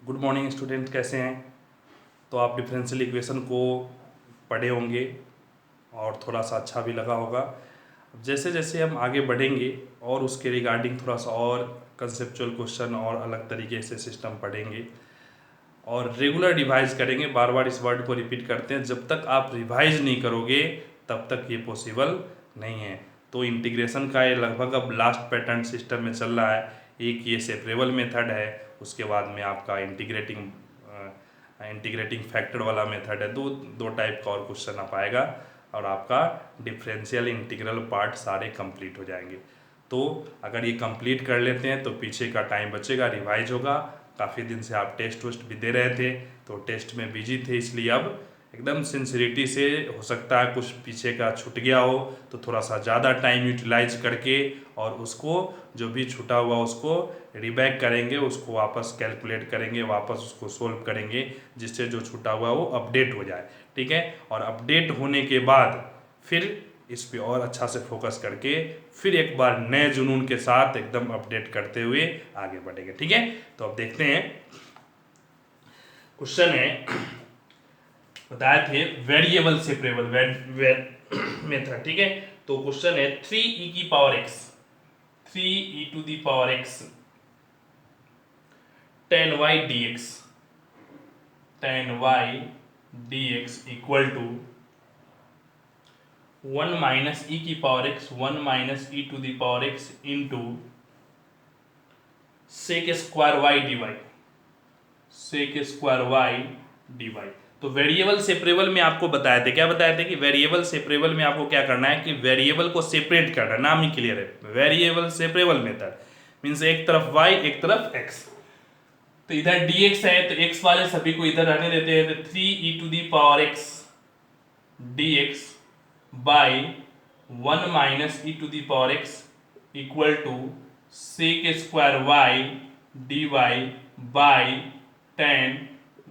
Good morning student, कैसे हैं? तो आप डिफरेंशियल इक्वेशन को पढ़े होंगे और थोड़ा सा अच्छा भी लगा होगा। जैसे जैसे हम आगे बढ़ेंगे और उसके रिगार्डिंग थोड़ा सा और कंसेप्चुअल क्वेश्चन और अलग तरीके से सिस्टम पढ़ेंगे और रेगुलर रिवाइज करेंगे। बार बार इस वर्ड को रिपीट करते हैं, जब तक आप रिवाइज नहीं करोगे तब तक ये पॉसिबल नहीं है। तो इंटीग्रेशन का ये लगभग अब लास्ट पैटर्न सिस्टम में चल रहा है। एक ये सेपरेबल मेथड है, उसके बाद में आपका इंटीग्रेटिंग फैक्टर वाला मेथड है। दो दो टाइप का और क्वेश्चन आ पाएगा और आपका डिफरेंशियल इंटीग्रल पार्ट सारे कंप्लीट हो जाएंगे। तो अगर ये कंप्लीट कर लेते हैं तो पीछे का टाइम बचेगा, रिवाइज होगा। काफ़ी दिन से आप टेस्ट वेस्ट भी दे रहे थे तो टेस्ट में बिजी थे, इसलिए अब एकदम सिंसियरिटी से, हो सकता है कुछ पीछे का छूट गया हो तो थोड़ा सा ज़्यादा टाइम यूटिलाइज करके और उसको जो भी छूटा हुआ उसको रिबैक करेंगे, उसको वापस कैलकुलेट करेंगे, वापस उसको सोल्व करेंगे, जिससे जो छूटा हुआ वो अपडेट हो जाए। ठीक है, और अपडेट होने के बाद फिर इस पे और अच्छा से फोकस करके फिर एक बार नए जुनून के साथ एकदम अपडेट करते हुए आगे बढ़ेंगे। ठीक है, तो अब देखते हैं। क्वेश्चन है, बताए थे वेरिएबल सेपरेबल मेथड। ठीक है, तो क्वेश्चन है 3e⁻x 3e⁻x tan y dx equal to 1 minus e⁻x 1 minus e⁻x into sec square y d y. तो वेरिएबल सेपरेबल में आपको बताए थे, क्या बताए थे कि वेरिएबल सेपरेबल में आपको क्या करना है कि वेरिएबल को सेपरेट करना है। नाम ही क्लियर है, वेरिएबल सेपरेबल मेथड मीन्स एक तरफ y एक तरफ x। तो इधर dx है तो x वाले सभी को इधर रहने देते हैं, तो 3e⁻x dx by 1 minus e⁻x equal to sec square y d y by tan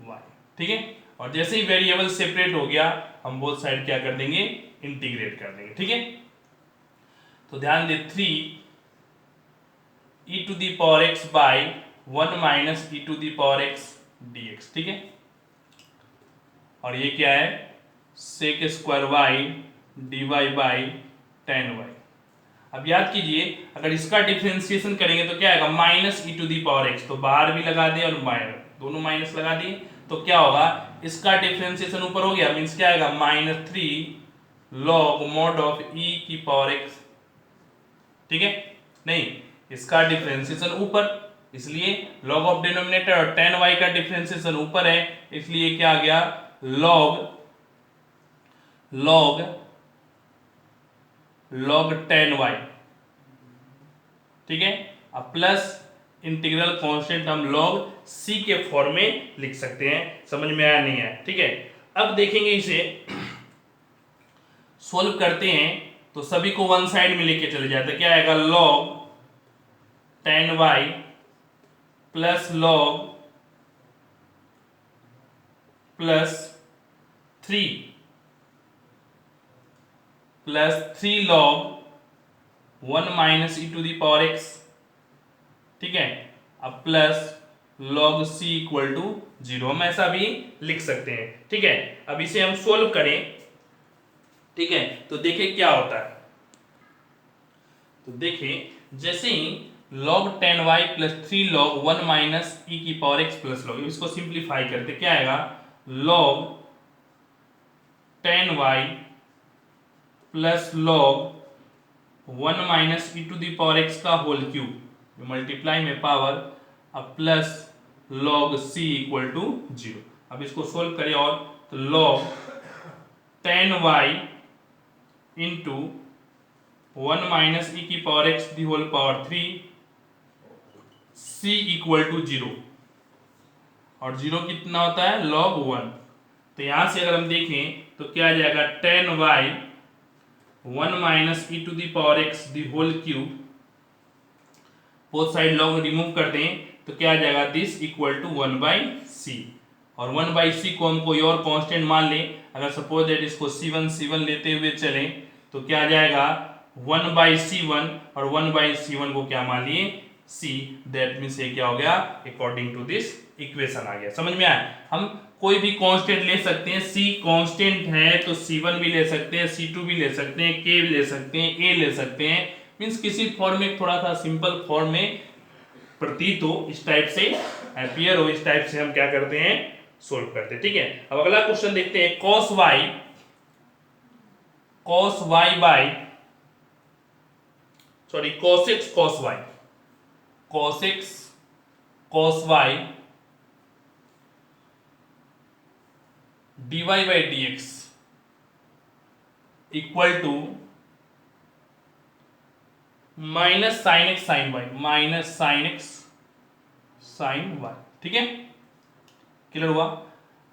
y। ठीक है, और जैसे ही वेरिएबल सेपरेट हो गया हम बोथ साइड क्या कर देंगे, इंटीग्रेट कर देंगे। ठीक है, तो ध्यान दे 3e⁻x by 1 minus e⁻x dx। ठीक है, और ये क्या है, sec square y d y by tan y। अब याद कीजिए, अगर इसका डिफरेंशिएशन करेंगे तो क्या आएगा, माइनस e⁻x, तो बाहर भी लगा दिए और माइनस, दोनों माइनस लगा दिए तो क्या होगा, इसका डिफरेंशिएशन ऊपर हो गया, मीन्स क्या आएगा, -3 log mod ऑफ e⁻x। ठीक है, नहीं, इसका डिफरेंशिएशन ऊपर, इसलिए log ऑफ डिनोमिनेटर, और tan y का डिफरेंशिएशन ऊपर है, इसलिए क्या आ गया, log tan y। ठीक है, अब प्लस इंटीग्रल कांस्टेंट हम log c के फॉर्म में लिख सकते हैं। समझ में आया नहीं है? ठीक है, अब देखेंगे, इसे सोल्व करते हैं तो सभी को वन साइड में लेके चले जाते, क्या आएगा, log tan y plus log plus 3 log 1 minus e⁻x। ठीक है, अब plus log c equal to 0, हम ऐसा भी लिख सकते हैं। ठीक है, अब इसे हम सोल्व करें, ठीक है, तो देखें क्या होता है। तो देखें, जैसे ही log tan y plus 3 log 1 minus e⁻x plus log, इसको सिंप्लीफाई करते क्या आएगा, log tan y plus log 1 minus e⁻x का होल क्यूब, मल्टीप्लाई में पावर, अब plus log c equal to 0। अब इसको सोल्व करें और, तो log tan y into 1 minus e⁻x the whole power 3 c equal to 0, और 0 कितना होता है, log 1। तो यहां से अगर हम देखें तो क्या आ जाएगा, tan y 1 minus e⁻x the whole cube, both side log remove कर दें तो क्या आ जाएगा, दिस इक्वल टू 1/c, और 1/c को हम कोई और कांस्टेंट मान लें, अगर सपोज दैट इसको c1 लेते हुए चलें तो क्या आ जाएगा, 1/c1, और 1/c1 को क्या मान लिए, c, दैट मीन्स ये क्या हो गया, अकॉर्डिंग टू दिस इक्वेशन आ गया। समझ में आया? हम कोई भी कांस्टेंट ले सकते हैं, c कांस्टेंट है तो c1 भी ले सकते हैं, c2 भी ले सकते हैं, k भी ले सकते हैं, a ले सकते हैं। मींस किसी फॉर्म में थोड़ा सा सिंपल फॉर्म में प्रतीत हो, इस टाइप से अपीयर हो, इस टाइप से हम क्या करते हैं, सोल्व करते हैं। ठीक है, अब अगला क्वेश्चन देखते हैं। cos y by sorry cos x cos y cos y dy by dx equal to minus sine x sine y, minus sine x sine y. ठीक है, क्लियर हुआ?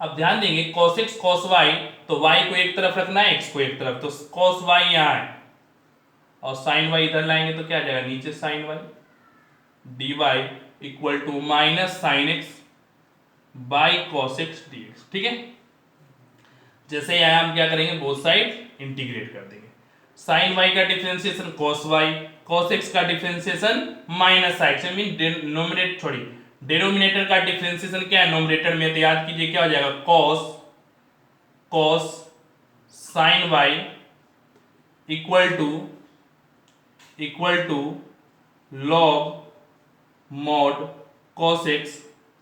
अब ध्यान देंगे cos x cos y, तो y को एक तरफ रखना है, x को एक तरफ, तो cos y यहां है और sin y इधर लाएंगे तो क्या आ जाएगा, नीचे sin y dy equal to minus sine x by cos x dx। ठीक है, जैसे यहां हम क्या करेंगे, बोथ साइड इंटीग्रेट कर देंगे। sin y का differentiation cos y, cos x का डिफरेंशिएशन माइनस साइड से, मीन डिनोमिनेटर सॉरी डिनोमिनेटर का डिफरेंशिएशन क्या है, नोमिनेटर में, तो याद कीजिए क्या हो जाएगा, cos sin y equal to log mod cos x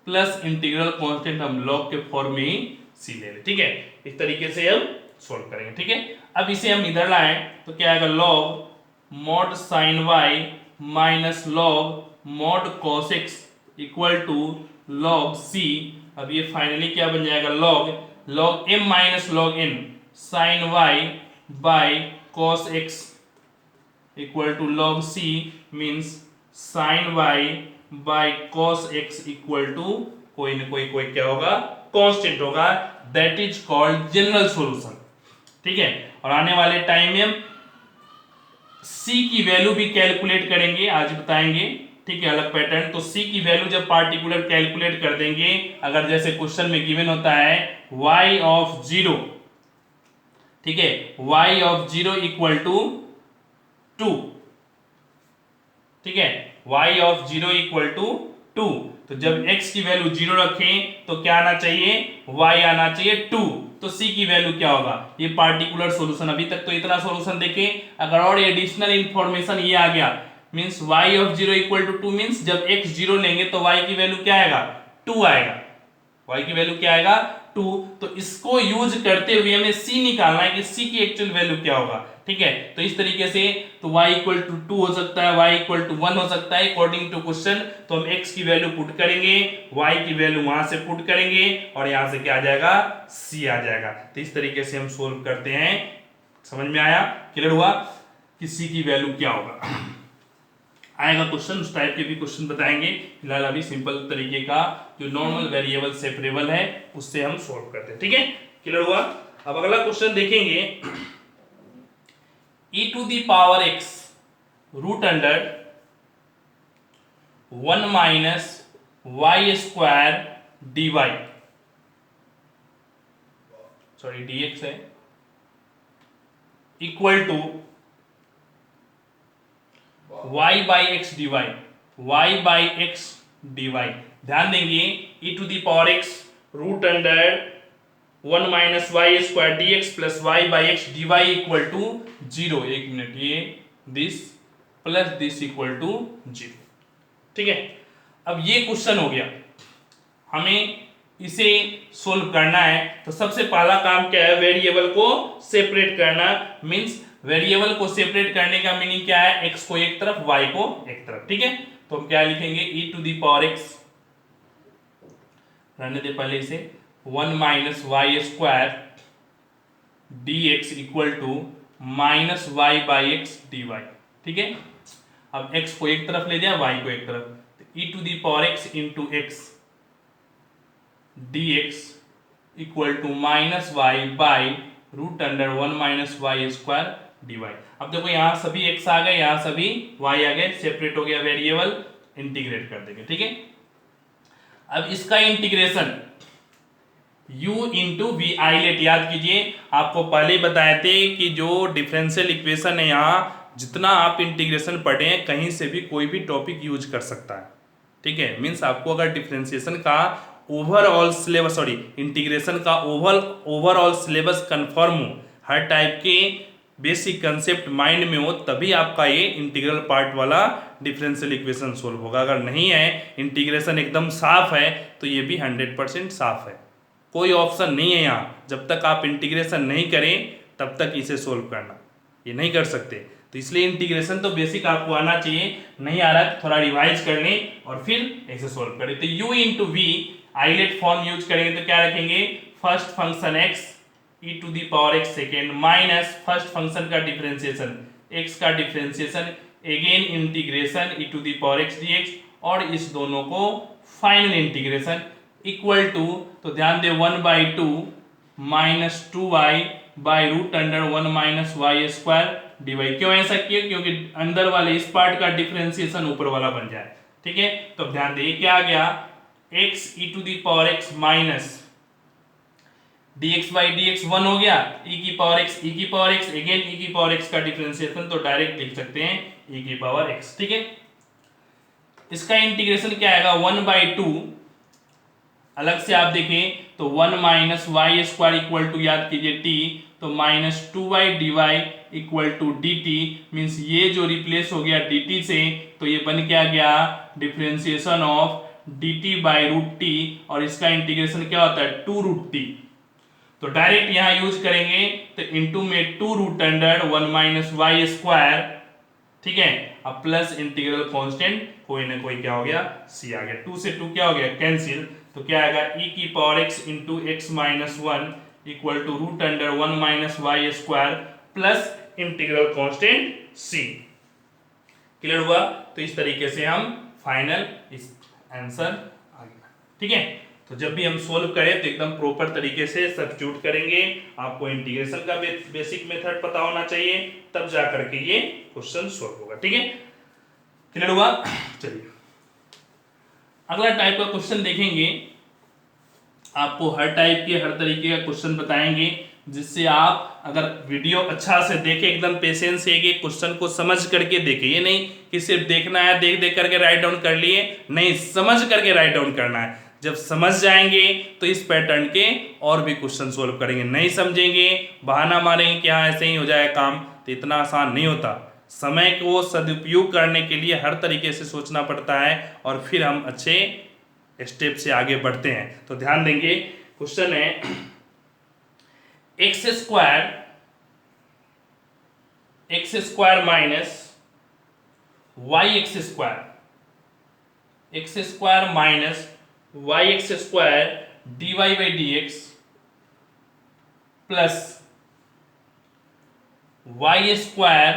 plus integral constant हम log के फॉर्म में ही c ले लें। ठीक है, इस तरीके से हम सोल्व करेंगे। ठीक है, अब इसे हम इधर लाएं तो क्या आएगा, log mod sin y minus log mod cos x equal to log c। अब ये फाइनली क्या बन जाएगा, log m minus log n sin y by cos x equal to log c means sin y by cos x equal to कोई ना कोई क्या होगा, कांस्टेंट होगा। That is called general solution. ठीक है, और आने वाले टाइम में हम c की वैल्यू भी कैलकुलेट करेंगे, आज बताएंगे। ठीक है, अलग पैटर्न। तो c की वैल्यू जब पार्टिकुलर कैलकुलेट कर देंगे, अगर जैसे क्वेश्चन में गिवन होता है y ऑफ 0, ठीक है, y ऑफ 0 इक्वल टू 2, ठीक है, y ऑफ 0 इक्वल टू 2, तो जब x की वैल्यू 0 रखें तो क्या आना चाहिए, y आना चाहिए 2, तो c की वैल्यू क्या होगा, ये पार्टिकुलर सॉल्यूशन। अभी तक तो इतना सॉल्यूशन देखें, अगर और एडिशनल इंफॉर्मेशन ये आ गया, means y of 0 equal to 2 means जब x 0 लेंगे तो y की वैल्यू क्या आएगा, 2 आएगा, y की वैल्यू क्या आएगा, 2। तो इसको यूज करते हुए हमें c निकालना है कि c की एक्चुअल वैल्यू क्या होगा। ठीक है, तो इस तरीके से तो y इक्वल टू 2 हो सकता है, y इक्वल टू 1 हो सकता है अकॉर्डिंग टू क्वेश्चन। तो हम x की वैल्यू पुट करेंगे, y की वैल्यू वहां से पुट करेंगे और यहां से क्या आ जाएगा, c आ जाएगा। तो इस तरीके से हम सोल्व करते हैं। समझ में आया, क्लियर हुआ कि c की वैल्यू क्या होगा। आएगा क्वेश्चन, उस टाइप के भी क्वेश्चन बताएंगे। फिलहाल अभी सिंपल तरीके का जो नॉर्मल वेरिएबल सेपरेबल है उससे हम सोल्व करते हैं। ठीक है, क्लियर हुआ। अब अगला क्वेश्चन देखेंगे, e to the power x root under 1 minus y square d y, sorry dx है, equal to y by x d y, y by x d y. ध्यान देंगे e to the power x root under 1 minus y square d x plus y by x d y equal to 0। एक minute, ये this plus this equal to 0। ठीक है, अब ये question हो गया, हमें इसे सोल्व करना है। तो सबसे पहला काम क्या है, वेरिएबल को सेपरेट करना। मींस वेरिएबल को सेपरेट करने का मीनिंग क्या है, x को एक तरफ y को एक तरफ। ठीक है, तो हम क्या लिखेंगे, e to the power x, रहने दे पहले इसे, 1 minus y square d x equal to minus y by x d y. ठीक है, अब x को एक तरफ ले जाए, y को एक तरफ, तो e to the power x into x d x equal to minus y by root under 1 minus y square d y. अब देखो यहाँ सभी x आ गए, यहाँ सभी y आ गए, सेपरेट हो गया वेरिएबल, इंटीग्रेट कर देंगे। ठीक है, अब इसका integration u into v ILATE. याद कीजिए, आपको पहले ही बताए थे कि जो डिफरेंशियल इक्वेशन है, यहाँ जितना आप इंटीग्रेशन पढ़े कहीं से भी कोई भी टॉपिक यूज कर सकता है। ठीक है, मीन्स आपको अगर डिफरेंशिएशन का ओवरऑल सिलेबस इंटीग्रेशन का ओवरऑल सिलेबस कंफर्म हो, हर टाइप के बेसिक कंसेप्ट माइंड में हो, तभी आपका ये इंटीग्रल पार्ट वाला डिफरेंशियल इक्वेशन सोल्व होगा। अगर नहीं है, इंटीग्रेशन एकदम साफ है, तो ये भी 100% साफ है। कोई ऑप्शन नहीं है यहाँ, जब तक आप इंटीग्रेशन नहीं करें तब तक इसे सोल्व करना, ये नहीं कर सकते। तो इसलिए इंटीग्रेशन तो बेसिक आपको आना चाहिए, नहीं आ रहा है तो थोड़ा रिवाइज कर लें और फिर ऐसे सोल्व करें। तो u into v ILATE form use करेंगे तो क्या रखेंगे, first function x e to the power x second minus first function का डिफरेंशिएशन x का differentiation again integration e to the power x dx और इस दोनों को फाइनल इंटीग्रेशन इक्वल टू, तो ध्यान दे 1/2 minus 2y by root under 1 minus y square dy। क्यों ऐसा किया, क्योंकि अंदर वाले इस पार्ट का डिफरेंशिएशन ऊपर वाला बन जाए। ठीक है, तो ध्यान दे क्या आ गया, x e to the power x minus dx by dx 1 हो गया, e की पावर x अगेन e की पावर x का डिफरेंशिएशन तो डायरेक्ट लिख सकते हैं e की पावर x। ठीक है, इसका इंटीग्रेशन क्या आएगा 1/2, अलग से आप देखें तो 1 minus y square equal to, याद कीजिए t, तो minus 2y dy equal to dt, means ये जो रिप्लेस हो गया dt से, तो ये बन क्या गया differentiation of dt by root t, और इसका इंटीग्रेशन क्या होता है 2 रूट टी। तो डायरेक्ट यहां यूज करेंगे तो इनटू में 2 root under 1 minus y square, ठीक है, अब प्लस इंटीग्रल कांस्टेंट कोई ना कोई क्या हो गया c आ गया, 2 से 2 क्या हो गया कैंसिल, तो क्या आएगा e की power x into x minus 1 equal to root under 1 minus y square plus integral constant c। Clear हुआ, तो इस तरीके से हम फाइनल इस आंसर आ गया। ठीक है, तो जब भी हम सोल्व करें तो एकदम प्रॉपर तरीके से सब्स्टिट्यूट करेंगे। आपको इंटीग्रेशन का बेसिक मेथड पता होना चाहिए, तब जा करके ये क्वेश्चन सोल्व होगा। ठीक है, क्लियर हुआ। चलिए अगला टाइप का क्वेश्चन देखेंगे। आपको हर टाइप के हर तरीके का क्वेश्चन बताएंगे, जिससे आप अगर वीडियो अच्छा से देखें, एकदम पेशेंस से क्वेश्चन को समझ करके देखें। ये नहीं कि सिर्फ देखना है, देख देख करके राइट डाउन कर लिए, नहीं, समझ करके राइट डाउन करना है। जब समझ जाएंगे तो इस पैटर्न के और भी क्वेश्चन सोल्व करेंगे। नहीं समझेंगे, बहाना मारेंगे कि हाँ ऐसे ही हो जाए काम, तो इतना आसान नहीं होता। समय को सदुपयोग करने के लिए हर तरीके से सोचना पड़ता है, और फिर हम अच्छे स्टेप से आगे बढ़ते हैं। तो ध्यान देंगे, क्वेश्चन है x square minus y x square minus y x square dy by dx plus y square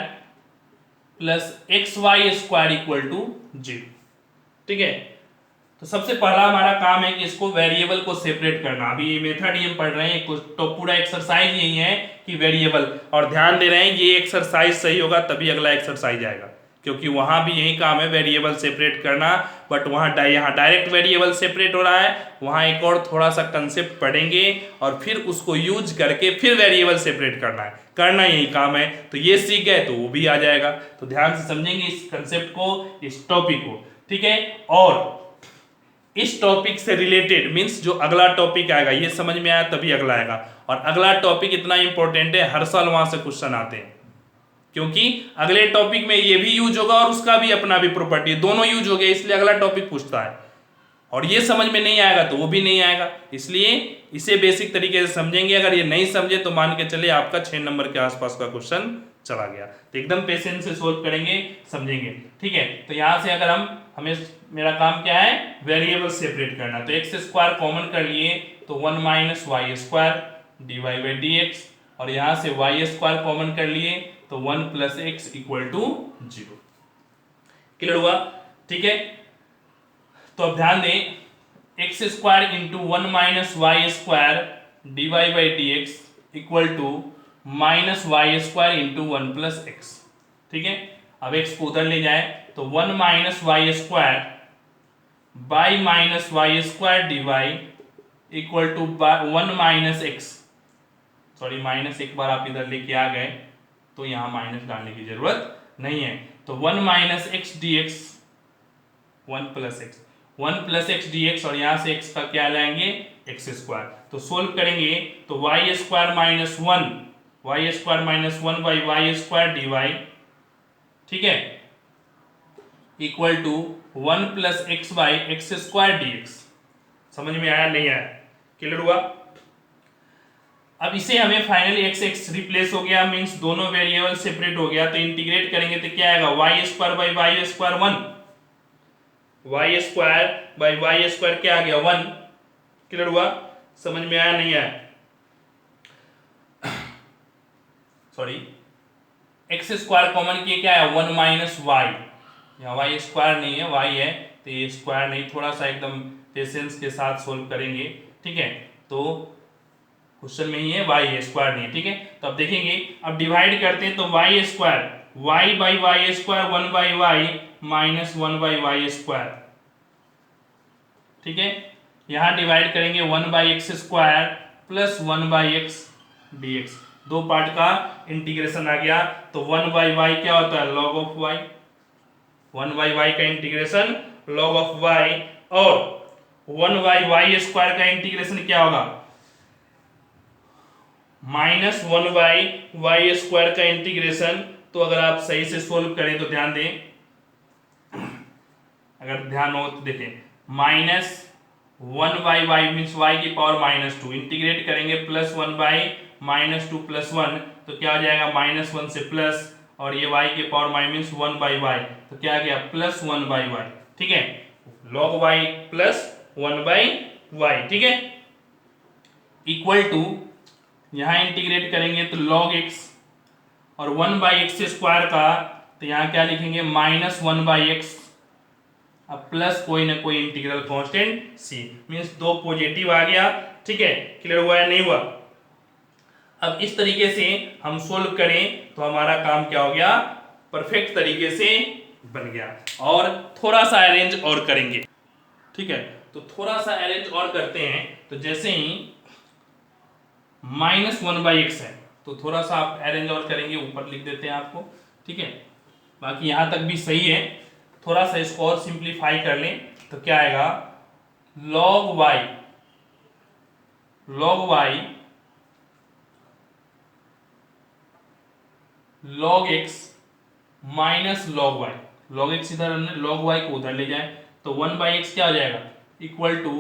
plus x y square equal to 0। ठीक है, तो सबसे पहला हमारा काम है कि इसको वेरिएबल को सेपरेट करना। अभी ये मेथड ही हम पढ़ रहे हैं, तो पूरा एक्सरसाइज यही है कि वेरिएबल, और ध्यान दे रहे हैं ये एक्सरसाइज सही होगा तभी अगला एक्सरसाइज आएगा, क्योंकि वहां भी यही काम है वेरिएबल सेपरेट करना, बट वहां यहाँ डायरेक्ट वेरिएबल सेपरेट हो रहा है, वहां एक और थोड़ा सा कंसेप्ट पढ़ेंगे और फिर उसको यूज करके फिर वेरिएबल सेपरेट करना है, करना यही काम है। तो ये सीख गए तो वो भी आ जाएगा। तो ध्यान से समझेंगे इस कंसेप्ट को, इस टॉपिक को। ठीक है, और इस टॉपिक से रिलेटेड मींस जो अगला टॉपिक आएगा, ये समझ में आया तभी अगला आएगा। और अगला टॉपिक इतना इंपॉर्टेंट है, हर साल वहां से क्वेश्चन आते हैं, क्योंकि अगले टॉपिक में ये भी यूज होगा और उसका भी अपना भी प्रॉपर्टी, दोनों यूज हो गए, इसलिए अगला टॉपिक पूछता है। और ये समझ में नहीं आएगा तो वो भी नहीं आएगा, इसलिए इसे बेसिक तरीके से समझेंगे। अगर ये नहीं समझे तो मान के चले आपका 6 नंबर के आसपास का क्वेश्चन चला गया। तो एकदम पेशेंस से सोल्व करेंगे, समझेंगे। ठीक है, तो यहां से अगर हमें मेरा काम क्या है, वेरिएबल सेपरेट करना। तो एक्स स्क्वायर कॉमन कर लिए तो 1 minus y square d y by d x, और यहां से वाई स्क्वायर कॉमन कर लिए तो 1 plus x equal to 0। Clear हुआ। ठीक है, तो अब ध्यान दें, x square into 1 minus y square d y by d x equal to minus y square into 1 plus x. ठीक है, अब एक्स को उधर ले जाए तो 1 minus y square by minus y square d y equal to 1 minus x, sorry minus एक बार आप इधर लेके आ गए तो यहां माइनस डालने की जरूरत नहीं है। तो 1 minus x d x 1 plus x, 1 plus x d x, और यहाँ से x का क्या लाएंगे, एक्स स्क्वायर। तो सोल्व करेंगे तो y square minus one by y square d y, ठीक है, equal to 1 plus x by x square d x. समझ में आया नहीं आया, क्लियर हुआ? अब इसे हमें फाइनली एक्स एक्स रिप्लेस हो गया, मींस दोनों वेरिएबल सेपरेट हो गया, तो इंटीग्रेट करेंगे तो क्या आएगा, y square by y square 1, y square by y square क्या आ गया 1, क्लियर हुआ? समझ में आया नहीं आया? सॉरी, एक्स स्क्वायर कॉमन किए क्या है 1 माइनस वाई, यहाँ वाई स्क्वायर नहीं है वाई है, तो ये स्क्वायर नहीं, थोड़ा सा एकदम पेशेंस के साथ सोल्व करेंगे, ठीक है? तो क्वेश्चन में ही है वाई स्क्वायर नहीं है, ठीक है? तो अब देखेंगे, अब डिवाइड करते हैं तो y square y by y square 1 by y minus 1 by y square, ठीक है? यहां डिवाइड करेंगे 1 by x square plus 1 by x d x, दो पार्ट का इंटीग्रेशन आ गया, तो 1 बाई वाई क्या होता है, log of y, 1 by y का इंटीग्रेशन लॉग ऑफ वाई, और 1 बाई वाई स्क्वायर का इंटीग्रेशन क्या होगा, माइनस 1 बाई वाई स्क्वायर का इंटीग्रेशन। तो अगर आप सही से सोल्व करें तो ध्यान दें, अगर ध्यान हो तो देखें, minus 1 by y means y की पावर माइनस 2, इंटीग्रेट करेंगे प्लस 1 बाई माइनस 2 प्लस 1, तो क्या हो जाएगा माइनस 1 से प्लस, और ये y के power minus means 1 by y, तो क्या आ गया प्लस 1 बाई वाई, ठीक है? Log y plus 1 by y, ठीक है, इक्वल टू यहाँ इंटीग्रेट करेंगे तो log x, और 1 बाई एक्स स्क्वायर का तो यहाँ क्या लिखेंगे माइनस 1 बाई एक्स, अब प्लस कोई ना कोई इंटीग्रल कांस्टेंट c, मीन्स दो पॉजिटिव आ गया, ठीक है? क्लियर हुआ या नहीं हुआ? अब इस तरीके से हम सोल्व करें तो हमारा काम क्या हो गया, परफेक्ट तरीके से बन गया। और थोड़ा सा अरेंज और करेंगे, ठीक है? तो थोड़ा सा अरेंज और करते हैं, तो जैसे ही माइनस 1 बाई एक्स है तो थोड़ा सा आप अरेंज और करेंगे, ऊपर लिख देते हैं आपको, ठीक है? बाकी यहां तक भी सही है, थोड़ा सा इसको और सिंप्लीफाई कर लें तो क्या आएगा, log y log x minus log y, log x इधर log y को उधर ले जाए तो 1 बाई एक्स क्या हो जाएगा, equal to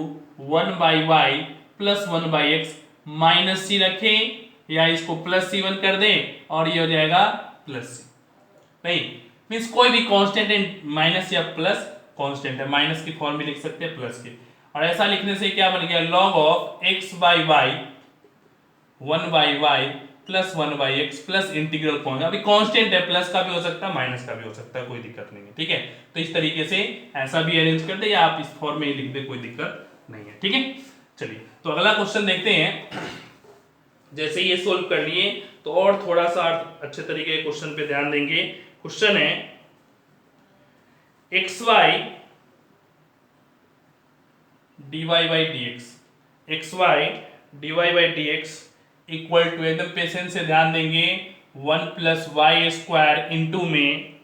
1 by y plus 1 by x, minus c रखें या इसको प्लस सी 1 कर दें और ये हो जाएगा प्लस सी, नहीं मीन्स कोई भी कांस्टेंट है, माइनस या प्लस कांस्टेंट है, माइनस की फॉर्म में लिख सकते हैं प्लस के, और ऐसा लिखने से क्या बन गया, log of x by y 1 by y plus 1 by x plus integral कौन, अभी कांस्टेंट है, प्लस का भी हो सकता है माइनस का भी हो सकता है, कोई दिक्कत नहीं है, ठीक है? तो इस तरीके से ऐसा भी अरेंज कर दे या आप इस फॉर्म में ही लिख दे, कोई दिक्कत नहीं है, ठीक है? चलिए तो अगला क्वेश्चन देखते हैं। जैसे ये सोल्व कर लिए तो और थोड़ा सा अच्छे तरीके के क्वेश्चन पे ध्यान देंगे। क्वेश्चन है x y d y by d x, x y d y by d x equal to, एकदम पेशेंस से ध्यान देंगे, 1 प्लस वाई स्क्वायर इंटू में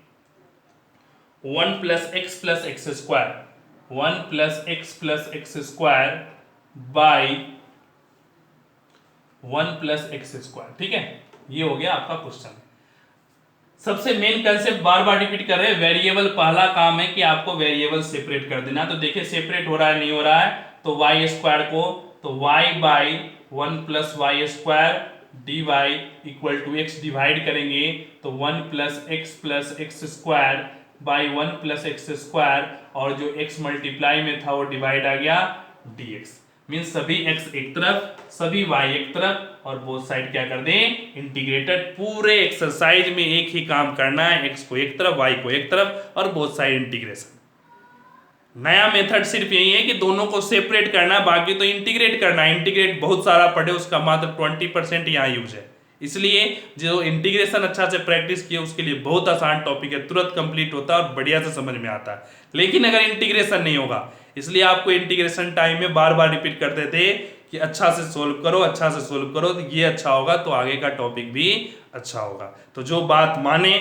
1 plus x square, 1 plus x square by 1 plus x square, ठीक है? ये हो गया आपका क्वेश्चन। सबसे मेन कंसेप्ट बार बार रिपीट कर रहे हैं, वेरिएबल पहला काम है कि आपको वेरिएबल सेपरेट कर देना। तो देखिए सेपरेट हो रहा है नहीं हो रहा है, तो वाई स्क्वायर को तो y by 1 plus y square d y equal to x divide करेंगे तो 1 plus x square by 1 plus x square, और जो x मल्टीप्लाई में था वो डिवाइड आ गया dx, मीन्स सभी x एक तरफ सभी y एक तरफ, और बोथ साइड क्या कर दें इंटीग्रेटेड। पूरे एक्सरसाइज में एक ही काम करना है, x को एक तरफ y को एक तरफ और बोथ साइड इंटीग्रेशन। नया मेथड सिर्फ यही है कि दोनों को सेपरेट करना है, बाकी तो इंटीग्रेट करना है। इंटीग्रेट बहुत सारा पढ़े, उसका मात्र 20% यहाँ यूज है, इसलिए जो इंटीग्रेशन अच्छा से प्रैक्टिस किए उसके लिए बहुत आसान टॉपिक है, तुरंत कंप्लीट होता है और बढ़िया से समझ में आता है। लेकिन अगर इंटीग्रेशन नहीं होगा, इसलिए आपको इंटीग्रेशन टाइम में बार बार रिपीट करते थे कि अच्छा से सोल्व करो, अच्छा से सोल्व करो, तो ये अच्छा होगा तो आगे का टॉपिक भी अच्छा होगा। तो जो बात माने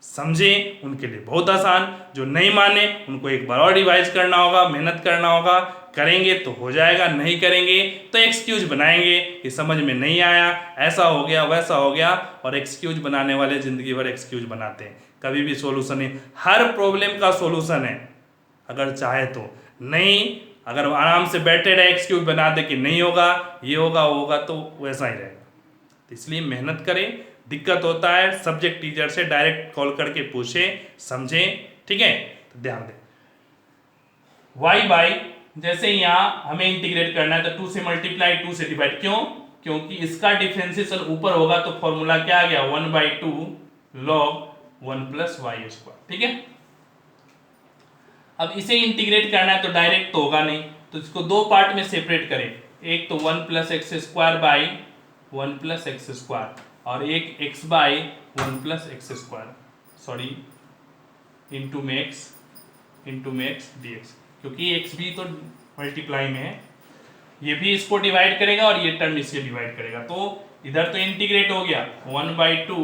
समझे उनके लिए बहुत आसान, जो नहीं माने उनको एक बार और रिवाइज करना होगा, मेहनत करना होगा, करेंगे तो हो जाएगा, नहीं करेंगे तो एक्सक्यूज बनाएंगे कि समझ में नहीं आया, ऐसा हो गया वैसा हो गया, और एक्सक्यूज बनाने वाले जिंदगी भर एक्सक्यूज बनाते हैं, कभी भी सॉल्यूशन नहीं। हर प्रॉब्लम का सॉल्यूशन है अगर चाहे तो, नहीं अगर आराम से बैठे रहे एक्सक्यूज बना दे कि नहीं होगा, ये होगा वो होगा, तो वैसा ही रहेगा। तो इसलिए मेहनत करें, दिक्कत होता है सब्जेक्ट टीचर से डायरेक्ट कॉल करके पूछे, समझें, ठीक है। तो ध्यान दें, y बाई जैसे यहाँ हमें इंटीग्रेट करना है तो 2 से मल्टीप्लाई 2 से डिवाइड, क्यों? क्योंकि इसका डिफरेंशिएशन ऊपर होगा तो फॉर्मूला क्या आ गया 1/2 log 1 + y², ठीक है। अब इसे इंटीग्रेट करना है तो डायरेक्ट तो होगा नहीं, तो इसको दो पार्ट में सेपरेट करें, एक तो 1 + x² बाई 1 + x² और एक x by 1 + x², sorry into में x dx, क्योंकि x भी तो मल्टीप्लाई में है, ये भी इसको डिवाइड करेगा और ये टर्म इससे डिवाइड करेगा, तो इधर तो इंटीग्रेट हो गया 1/2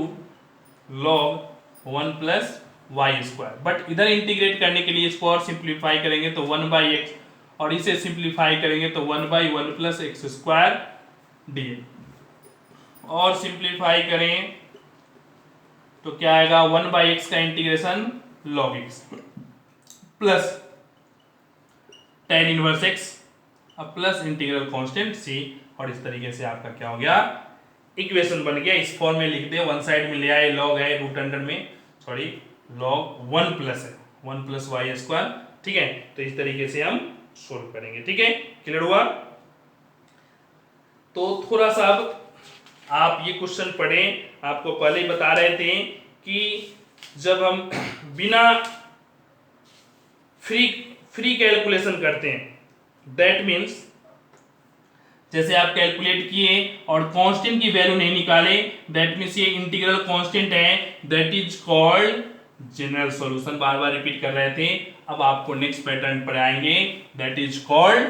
log 1 + y², बट इधर इंटीग्रेट करने के लिए इसको और सिंप्लीफाई करेंगे तो 1/x, और इसे सिंप्लीफाई करेंगे तो 1/1 + x² dx, और सिंप्लीफाई करें तो क्या आएगा 1/x का integration log x plus tan inverse x अब प्लस इंटीग्रल कांस्टेंट c, और इस तरीके से आपका क्या हो गया, इक्वेशन बन गया। इस फॉर्म में लिख दे, वन साइड में ले आए, log है रूट अंडर में, सॉरी log 1 प्लस है 1 + y², ठीक है। तो इस तरीके से हम सोल्व करेंगे, ठीक है, क्लियर हुआ। तो थोड़ा सा अब आप ये क्वेश्चन पढ़ें, आपको पहले ही बता रहे थे कि जब हम बिना फ्री कैलकुलेशन करते हैं, दैट मीन्स जैसे आप कैलकुलेट किए और कांस्टेंट की वैल्यू नहीं निकाले, दैट मीन्स ये इंटीग्रल कांस्टेंट है, that is called general solution. Bar bar repeat कर रहे थे, अब आपको नेक्स्ट पैटर्न पर आएंगे, that is called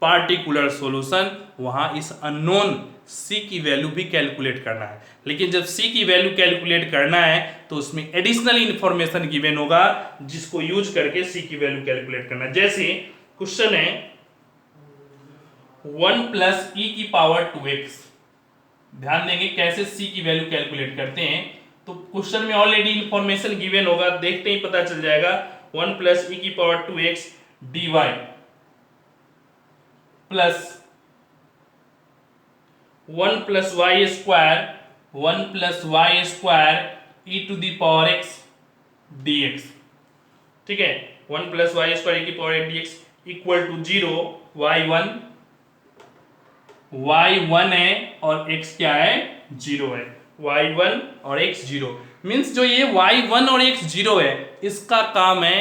particular solution. वहां इस अननोन c की वैल्यू भी कैलकुलेट करना है, लेकिन जब c की वैल्यू कैलकुलेट करना है तो उसमें एडिशनल इंफॉर्मेशन गिवन होगा जिसको यूज करके c की वैल्यू कैलकुलेट करना है। जैसे क्वेश्चन है 1 + e⁻²x, ध्यान देंगे कैसे c की वैल्यू कैलकुलेट करते हैं, तो क्वेश्चन में ऑलरेडी इंफॉर्मेशन गिवन होगा, देखते ही पता चल जाएगा 1 + e⁻²x dy plus 1 + y², 1 + y² e⁻x dx, ठीक है, 1 + y² e⁻x dx equal to 0, y1 है और x क्या है 0 है, y1 और x 0, मीन्स जो ये y1 और x 0 है इसका काम है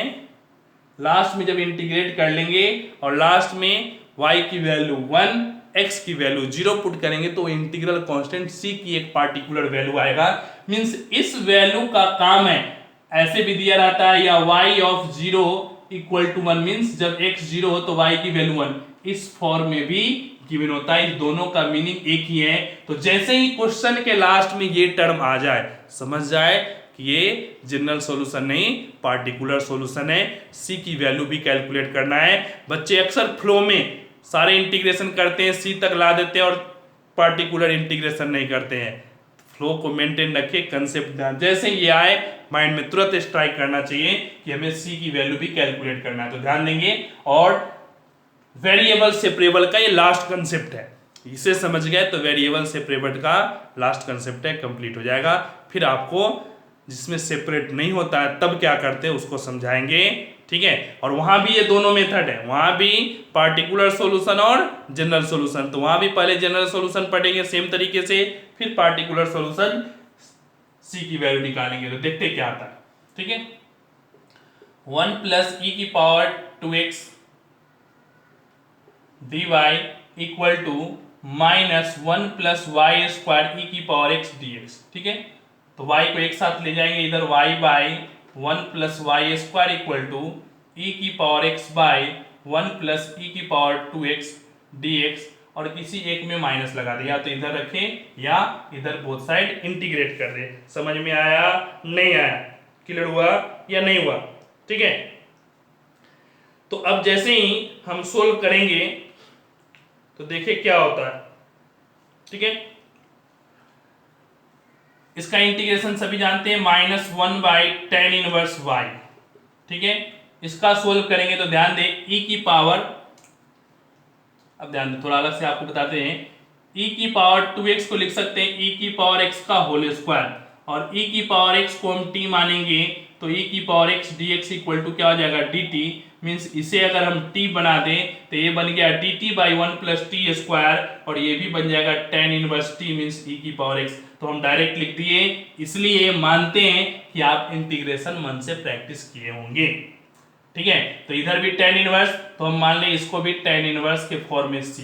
लास्ट में जब इंटीग्रेट कर लेंगे और लास्ट में y की वैल्यू 1 x की वैल्यू 0 पुट करेंगे तो इंटीग्रल कांस्टेंट c की एक पार्टिकुलर वैल्यू आएगा, मीन्स इस वैल्यू का काम है, ऐसे भी दिया रहता है या y of 0 equal to 1, means जब x 0 हो तो y की वैल्यू 1, इस फॉर्म में भी गिवन होता है, दोनों का मीनिंग एक ही है। तो जैसे ही क्वेश्चन के लास्ट में ये टर्म आ जाए समझ जाए कि ये जनरल सॉल्यूशन नहीं पार्टिकुलर सॉल्यूशन है, c की वैल्यू भी कैलकुलेट करना है। बच्चे अक्सर फ्लो में सारे इंटीग्रेशन करते हैं, c तक ला देते हैं और पार्टिकुलर इंटीग्रेशन नहीं करते हैं। फ्लो को मेंटेन रखिए, कंसेप्ट ध्यान, जैसे ये आए माइंड में तुरंत स्ट्राइक करना चाहिए कि हमें c की वैल्यू भी कैलकुलेट करना है, तो ध्यान देंगे। और वेरिएबल सेपरेबल का ये लास्ट कंसेप्ट है, इसे समझ गए तो वेरिएबल सेपरेबल का लास्ट कंसेप्ट है, कंप्लीट हो जाएगा। फिर आपको जिसमें सेपरेट नहीं होता है तब क्या करते हैं उसको समझाएंगे, ठीक है। और वहां भी ये दोनों मेथड है, वहां भी पार्टिकुलर सॉल्यूशन और जनरल सॉल्यूशन, तो वहां भी पहले जनरल सॉल्यूशन पढ़ेंगे सेम तरीके से, फिर पार्टिकुलर सॉल्यूशन c की वैल्यू निकालेंगे, तो देखते क्या आता है, ठीक है। 1 + e⁻²x dy equal to -1 + y² e⁻x dx, ठीक है। तो y को एक साथ ले जाएंगे इधर, y/1 + y² equal to e⁻x/1 + e⁻²x dx, और किसी एक में माइनस लगा दिया, तो इधर रखें या इधर बोथ साइड इंटीग्रेट कर दे। समझ में आया नहीं आया? क्लियर हुआ या नहीं हुआ? ठीक है, तो अब जैसे ही हम सोल्व करेंगे तो देखिए क्या होता है। ठीक है, इसका इंटीग्रेशन सभी जानते हैं, -1/tan−1y। ठीक है, इसका सोल्व करेंगे तो ध्यान दें e की पावर, अब ध्यान दें थोड़ा अलग से आपको बताते हैं, e की पावर 2x को लिख सकते हैं e की पावर x का होल स्क्वायर, और e की पावर x को हम t मानेंगे तो e की power x dx equal to क्या हो जाएगा dt। मीन्स इसे अगर हम t बना दें तो ये बन गया dt/1 + t², और ये भी बन जाएगा tan inverse t means e की पावर x। तो हम डायरेक्ट लिख दिए, इसलिए मानते हैं कि आप इंटीग्रेशन मन से प्रैक्टिस किए होंगे। ठीक है, तो इधर भी tan इनवर्स, तो हम मान लें इसको भी tan इनवर्स के फॉर्म में c,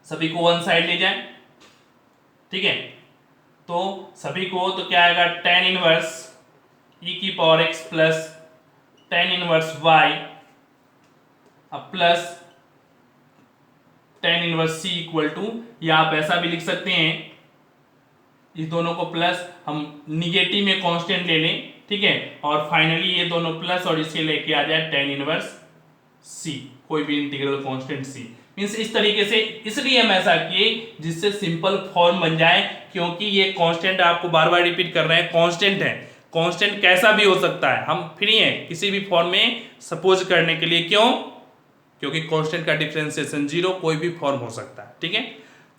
सभी को वन साइड ले जाएं। ठीक है, तो सभी को तो क्या आएगा tan इनवर्स e की power x plus tan inverse y अब plus tan inverse c equal to, या आप ऐसा भी लिख सकते हैं, इस दोनों को प्लस हम निगेटिव में कांस्टेंट ले लें। ठीक है, और फाइनली ये दोनों प्लस और इसे लेके आ जाए tan इनवर्स c, कोई भी इंटीग्रल कांस्टेंट c। मींस इस तरीके से, इसलिए हम ऐसा किए जिससे सिंपल फॉर्म बन जाए, क्योंकि ये कांस्टेंट आपको बार बार रिपीट कर रहे हैं, कांस्टेंट है, कांस्टेंट कैसा भी हो सकता है, हम फ्री हैं किसी भी फॉर्म में सपोज करने के लिए। क्यों? क्योंकि कांस्टेंट का डिफरेंशिएशन 0 कोई भी फॉर्म हो सकता है। ठीक है,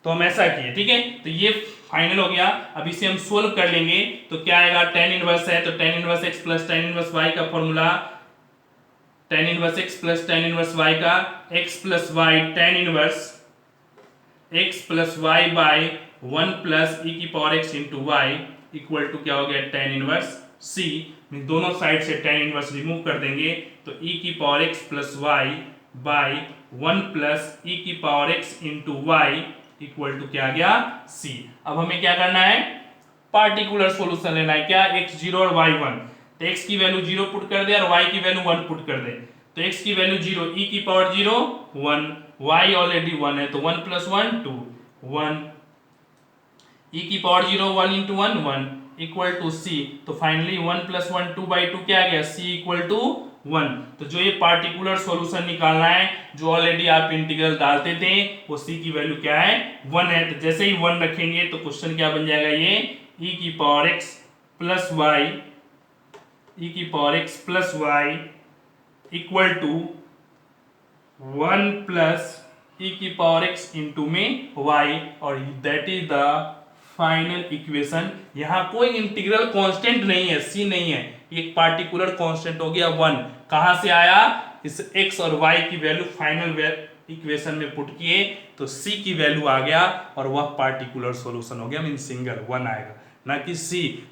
तो हम ऐसा किए। ठीक है, तो ये फाइनल हो गया। अब इसे हम सोल्व कर लेंगे तो क्या आएगा, tan इनवर्स है तो tan inverse x plus tan inverse y का formula, tan inverse x plus tan inverse y का x plus y tan inverse x plus y by 1 plus e की power x into y equal to क्या हो गया tan inverse c। दोनों side से tan inverse remove कर देंगे तो e की power x plus y by 1 plus e की power x into y equal to क्या आ गया c। अब हमें क्या करना है, पार्टिकुलर सॉल्यूशन लेना है। क्या, x0 और y1, तो x की वैल्यू 0 पुट कर दे और y की वैल्यू 1 पुट कर दे, तो x की वैल्यू 0, e की पावर 0 1, y ऑलरेडी 1 है तो 1 प्लस 1 2 1, e की power 0 1 into 1 1 equal to c। तो फाइनली 1 प्लस 1 2/2 क्या आ गया, c इक्वल टू 1। तो जो ये पार्टिकुलर सॉल्यूशन निकालना है, जो ऑलरेडी आप इंटीग्रल डालते थे, वो c की वैल्यू क्या है 1 है। तो जैसे ही 1 रखेंगे तो क्वेश्चन क्या बन जाएगा, ये e की power x plus y, e की power x plus y equal to 1 plus e की पावर x इंटू में y, और that is the final equation. यहां कोई इंटीग्रल कांस्टेंट नहीं है, c नहीं है, एक पार्टिकुलर कांस्टेंट हो गया 1। कहां से आया, इस x और y की वैल्यू फाइनल इक्वेशन में पुट किए तो c की वैल्यू आ गया, और वह पार्टिकुलर सॉल्यूशन हो गया, मीन सिंगल 1 आएगा, ना कि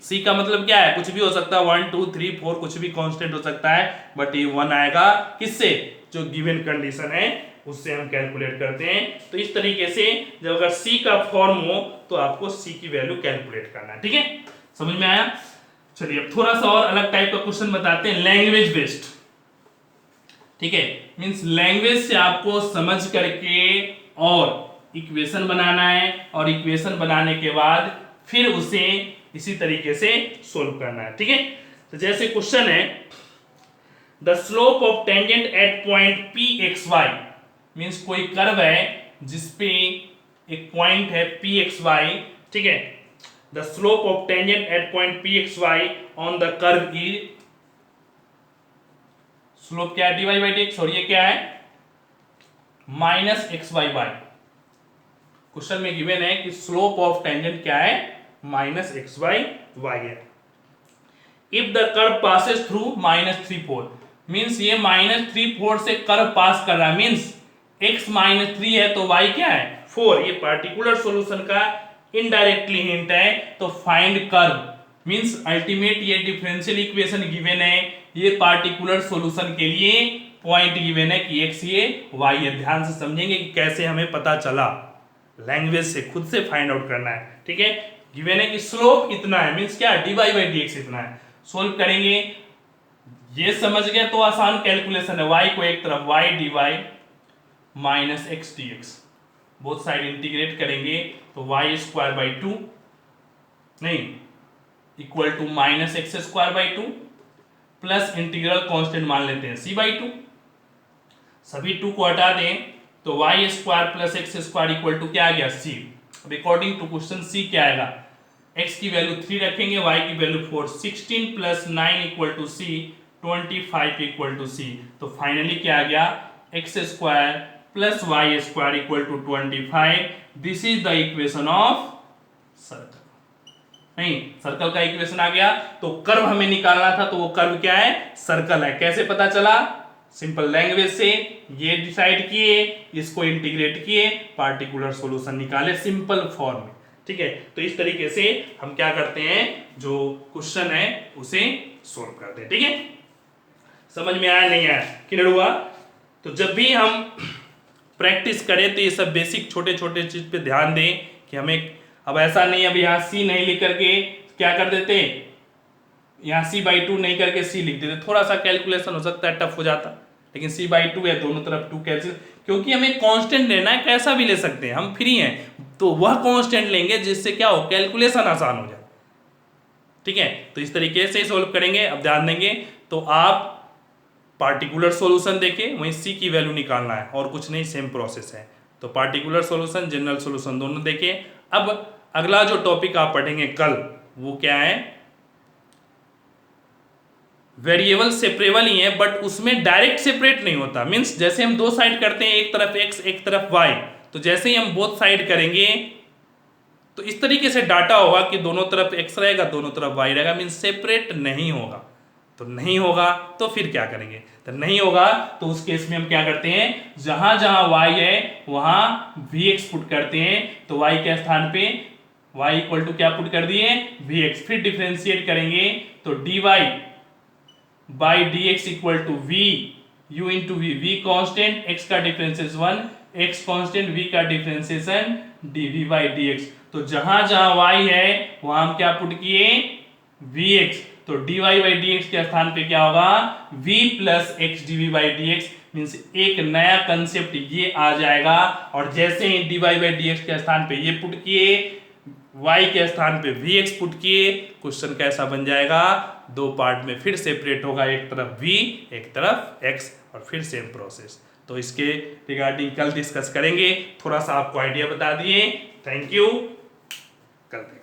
c का मतलब क्या है, कुछ भी हो सकता है, 1 2 3 4 कुछ भी कांस्टेंट हो सकता है, बट ये 1 आएगा किससे, जो गिवन कंडीशन है उससे हम कैलकुलेट करते हैं। तो इस तरीके से जब अगर c का फॉर्म हो तो आपको c की वैल्यू कैलकुलेट करना है। ठीक है, समझ में आया? चलिए अब थोड़ा सा और अलग टाइप का क्वेश्चन बताते हैं, लैंग्वेज बेस्ड। ठीक है, मींस लैंग्वेज से आपको समझ करके और इक्वेशन बनाना है, और इक्वेशन बनाने के बाद फिर उसे इसी तरीके से सोल्व करना है। ठीक है, तो जैसे क्वेश्चन है, the slope of tangent at point p x y, means कोई कर्व है जिसपे एक पॉइंट है पी एक्स वाई। ठीक है, the slope of tangent at point p x y on the curve की स्लोप क्या है, dy बाई dx, और ये क्या है minus x y by. Question में गिवन है कि स्लोप ऑफ टेंजेंट क्या है, माइनस एक्स वाई वाई है। If the curve passes through -3 4, means ये -3 4 से कर्व पास कर रहा है, मीन्स x -3 है तो y क्या है 4। ये पार्टिकुलर सॉल्यूशन का इनडायरेक्टली हिंट है। तो फाइंड कर्व, मीन्स अल्टीमेट ये डिफरेंशियल इक्वेशन गिवन है, ये पार्टिकुलर सॉल्यूशन के लिए पॉइंट गिवन है कि x ये y है। ध्यान से समझेंगे कि कैसे हमें पता चला, लैंग्वेज से खुद से फाइंड आउट करना है। ठीक है, गिवन है कि स्लोप इतना है, मीन्स क्या dy बाई dx इतना है। सोल्व करेंगे, ये समझ गए तो आसान कैलकुलेशन है, y को एक तरफ y dy minus x d x, both side integrate करेंगे तो y² बाई 2 नहीं equal to minus x square by two plus integral constant मान लेते हैं सी बाई टू। सभी टू को हटा दें तो y square plus x square equal to क्या आ गया सी। अब अकॉर्डिंग टू क्वेश्चन सी क्या आएगा, x की वैल्यू 3 रखेंगे, y की value 4, 16 plus 9 equal to c, 25 equal to c. तो फाइनली क्या आ गया, x square plus y square equal to 25। This is the equation of circle. नहीं, सर्कल का इक्वेशन आ गया। तो कर्व हमें निकालना था, तो वो कर्व क्या है, सर्कल है। कैसे पता चला, सिंपल लैंग्वेज से ये डिसाइड किए, इसको इंटीग्रेट किए, पार्टिकुलर सॉल्यूशन निकाले सिंपल फॉर्म में। ठीक है, तो इस तरीके से हम क्या करते हैं, जो क्वेश्चन है उसे सोल्व करते हैं। ठीक है, समझ में आया नहीं आया, क्लियर हुआ। तो जब भी हम प्रैक्टिस करें तो ये सब बेसिक छोटे छोटे चीज पे ध्यान दें कि हमें, अब ऐसा नहीं अब यहाँ सी नहीं लिख करके क्या कर देते, यहाँ सी बाई टू नहीं करके सी लिख देते, थोड़ा सा कैलकुलेशन हो सकता है टफ हो जाता, लेकिन सी बाई टू है, दोनों तरफ टू कैंसिल, क्योंकि हमें कांस्टेंट लेना है, कैसा भी ले सकते हैं, हम फ्री हैं, तो वह कांस्टेंट लेंगे जिससे क्या हो, कैलकुलेशन आसान हो जाए। ठीक है, तो इस तरीके से सोल्व करेंगे। अब ध्यान देंगे तो आप पार्टिकुलर सॉल्यूशन देके वहीं सी की वैल्यू निकालना है, और कुछ नहीं, सेम प्रोसेस है। तो पार्टिकुलर सॉल्यूशन, जनरल सॉल्यूशन दोनों देखे। अब अगला जो टॉपिक आप पढ़ेंगे कल, वो क्या है, वेरिएबल सेपरेबल ही है, बट उसमें डायरेक्ट सेपरेट नहीं होता। मींस जैसे हम दो साइड करते हैं, एक तरफ x एक तरफ y, तो जैसे ही हम बोथ साइड करेंगे तो इस तरीके से डाटा होगा कि दोनों तरफ x रहेगा, दोनों तरफ y रहेगा, मींस सेपरेट नहीं होगा। तो नहीं होगा तो फिर क्या करेंगे, तो नहीं होगा तो उस केस में हम क्या करते हैं, जहां जहां y है वहां vx पुट करते हैं। तो y के स्थान पे y इक्वल टू क्या पुट कर दिए, vx। फिर डिफरेंशिएट करेंगे तो dy by d x equal to v u into v, v constant, x का डिफरेंशिएशन 1, एक्स कॉन्स्टेंट, वी का differentiation d v by d x. तो जहां जहां y है वहां हम क्या पुट किए, vx। तो dy बाई डी एक्स के स्थान पे क्या होगा, v plus x d v by d x, means एक नया कंसेप्ट ये आ जाएगा। और जैसे ही dy बाई डी एक्स के स्थान पे ये पुट किए, y के स्थान पे vx पुट किए, क्वेश्चन कैसा बन जाएगा, दो पार्ट में फिर सेपरेट होगा, एक तरफ v एक तरफ x, और फिर सेम प्रोसेस। तो इसके रिगार्डिंग कल डिस्कस करेंगे, थोड़ा सा आपको आइडिया बता दिए। थैंक यू, करते हैं।